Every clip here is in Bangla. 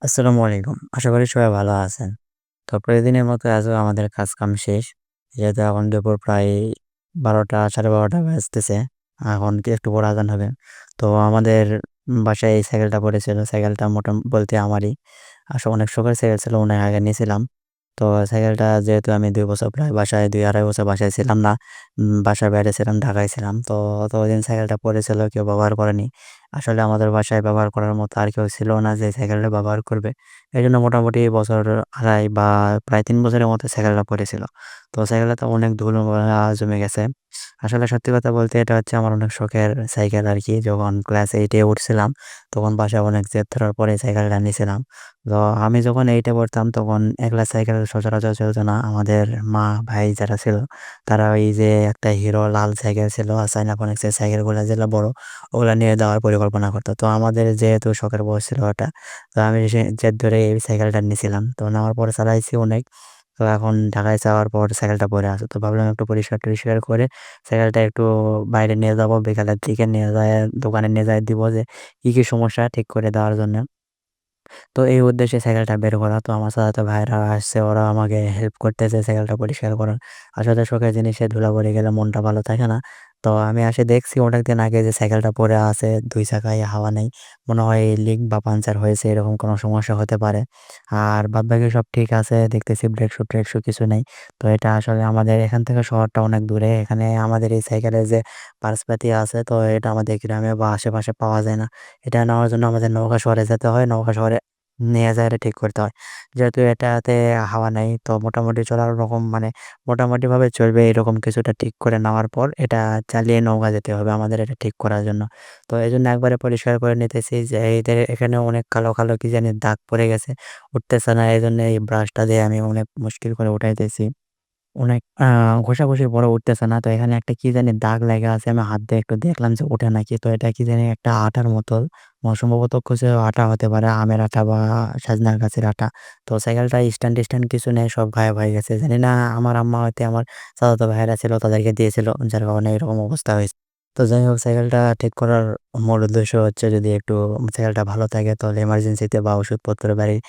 আসসালামু আলাইকুম। আশা করি সবাই ভালো আছেন। তো প্রতিদিনের মতো আজও আমাদের কাজ-কাম শেষ। যেহেতু এখন দুপুর প্রায় ১২টা ১২:৩০ বাজতেছে। এখন কি একটু পরে আজান হবে। তো আমাদের বাসায় এই সাইকেলটা পড়েছিল। সাইকেলটা বলতে আমারই। আসলে অনেক শখের সাইকেল ছিল, অনেক আগে নিয়েছিলাম। তো সাইকেলটা যেহেতু আমি ২ বছর প্রায় বাসায় ২-২.৫ বছর বাসায় ছিলাম না। বাসার বাইরে ছিলাম, ঢাকায় ছিলাম। তো ওইদিন সাইকেলটা পড়েছিল, কেউ ব্যবহার করেনি। আসলে আমাদের বাসায় ব্যবহার করার মতো আর কেউ ছিল না যে সাইকেলটা ব্যবহার করবে। এজন্য মোটামুটি বছর ২.৫ বা প্রায় ৩ বছরের মতো সাইকেলটা পড়েছিল। তো সাইকেলটাতে অনেক ধুলো জমে গেছে। আসলে সত্যি কথা বলতে এটা হচ্ছে আমার অনেক শখের সাইকেল আরকি। যখন ক্লাস 8 এ উঠছিলাম, তখন বাসায় অনেক জেদ ধরার পরে সাইকেলটা নিছিলাম। তো আমি যখন 8 এ পড়তাম তখন একলা সাইকেল সচরাচর চলত না। আমাদের মা, ভাই যারা ছিল তারা ওই যে একটা হিরো লাল সাইকেল ছিল আর চায়না ফোনেক্সের সাইকেলগুলা যেগুলা বড়, ওগুলা নিয়ে যাওয়ার পরিকল্পনা করত। তো আমাদের যেহেতু শখের বয়স ছিল ওটা, তো আমি জেদ ধরে এই সাইকেলটা নিছিলাম। তো নেওয়ার পরে চালাইছি অনেক। তো এখন ঢাকায় যাওয়ার পর সাইকেলটা পড়ে আছে। তো ভাবলাম একটু পরিষ্কার-টরিষ্কার করে সাইকেলটা একটু বাইরে নিয়ে যাবো। বিকালের দিকে নিয়ে যায়ে দোকানে নিয়ে যায়ে দিব যে কি সমস্যা ঠিক করে দেওয়ার জন্য। তো এই উদ্দেশ্যে সাইকেলটা বের করা। তো আমার চাচাতো ভাইরা আসছে, ওরা আমাকে হেল্প করতেছে সাইকেলটা পরিষ্কার করার। আসলে শখের জিনিসে ধুলা পড়ে গেলে মনটা ভালো থাকে না। তো আমি এসে দেখছি অনেকদিন আগে যে সাইকেলটা পড়ে আছে, ২ চাকায় হাওয়া নেই। মনে হয় লিক বা পাংচার হয়েছে, এরকম কোনো সমস্যা হতে পারে। আর বাদবাকি সব ঠিক আছে। দেখতেছি ব্রেক শু ট্রেক শু কিছু নেই। তো এটা আসলে আমাদের এখান থেকে শহরটা অনেক দূরে। এখানে আমাদের এই সাইকেলের যে পার্টসপাতি আছে, তো এটা আমাদের গ্রামে বা আশেপাশে পাওয়া যায় না। এটা নেওয়ার জন্য আমাদের নওগাঁ শহরে যেতে হয়। নওগাঁ শহরে নিয়ে যাইয়ে ঠিক করতে হয়। যেহেতু এটাতে হাওয়া নাই, তো মোটামুটি চলার রকম মানে মোটামুটিভাবে চলবে এরকম কিছুটা ঠিক করে নেওয়ার পর এটা চালিয়ে নওগাঁ যেতে হবে আমাদের এটা ঠিক করার জন্য। তো এজন্য একবারে পরিষ্কার করে নিতেছি যে এদের এখানে অনেক কালো কি জানি দাগ পড়ে গেছে। উঠতেছে না, এজন্য এই ব্রাশটা দিয়ে আমি অনেক মুশকিল করে উঠাইতেছি। অনেক ঘষাঘষির পরেও উঠতেছে না। তো এখানে একটা কি জানি দাগ লেগে আছে। আমি হাত দিয়ে একটু দেখলাম যে ওঠে নাকি। তো এটা কি জানি একটা আঠার মতো। সম্ভবত কিছু আটা হতে পারে। আমের আটা বা সজনার গাছের আটা। তো সাইকেলটা স্ট্যান্ড-টেস্ট্যান্ড কিছু নেই। সব গায়েব হয়ে গেছে। জানি না আমার আম্মা হয়তো আমার চাচাতো ভাইয়েরা ছিল তাদেরকে দিয়েছিল। যার কারণে এরকম অবস্থা হয়েছে। তো যাই হোক সাইকেলটা ঠিক করার মূল উদ্দেশ্য হচ্ছে যদি একটু সাইকেলটা ভালো থাকে তাহলে এমার্জেন্সিতে বা ওষুধপত্র বাড়ির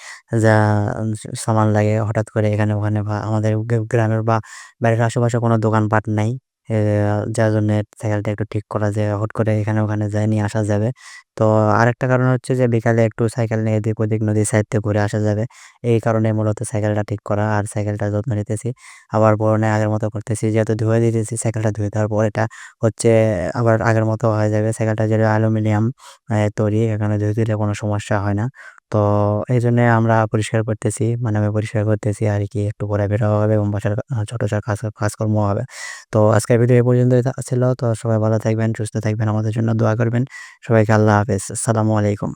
যা সামান লাগে হঠাৎ করে এখানে ওখানে বা আমাদের গ্রামের বা বাড়ির আশেপাশে কোনো দোকানপাট নাই। এ যার জন্যে সাইকেলটা একটু ঠিক করা যায়। হুট করে এখানে ওখানে যেয়ে নিয়ে আসা যাবে। তো আরেকটা কারণ হচ্ছে যে বিকালে একটু সাইকেল নিয়ে এদিক ওদিক নদীর সাইড থেকে ঘুরে আসা যাবে। এই কারণে মূলত সাইকেলটা ঠিক করা আর সাইকেলটার যত্ন নিতেছি। আবার পরনে আগের মতো করতেছি। যেহেতু ধুয়ে দিতেছি সাইকেলটা ধুয়ে দেওয়ার পর এটা হচ্ছে আবার আগের মতো হয়ে যাবে। সাইকেলটা যেটা অ্যালুমিনিয়াম তৈরি, এখানে ধুয়ে দিলে কোনো সমস্যা হয় না। তো এইজন্যে আমরা পরিষ্কার করতেছি। মানে আমি পরিষ্কার করতেছি আরকি। একটু পরে বের হওয়া হবে এবং বাসার ছোট কাজকর্ম হবে। তো আজকের ভিডিও এ পর্যন্তই ছিল। তো সবাই ভালো থাকবেন, সুস্থ থাকবেন। আমাদের জন্য দোয়া করবেন। সবাইকে আল্লাহ হাফেজ। আসসালামু আলাইকুম।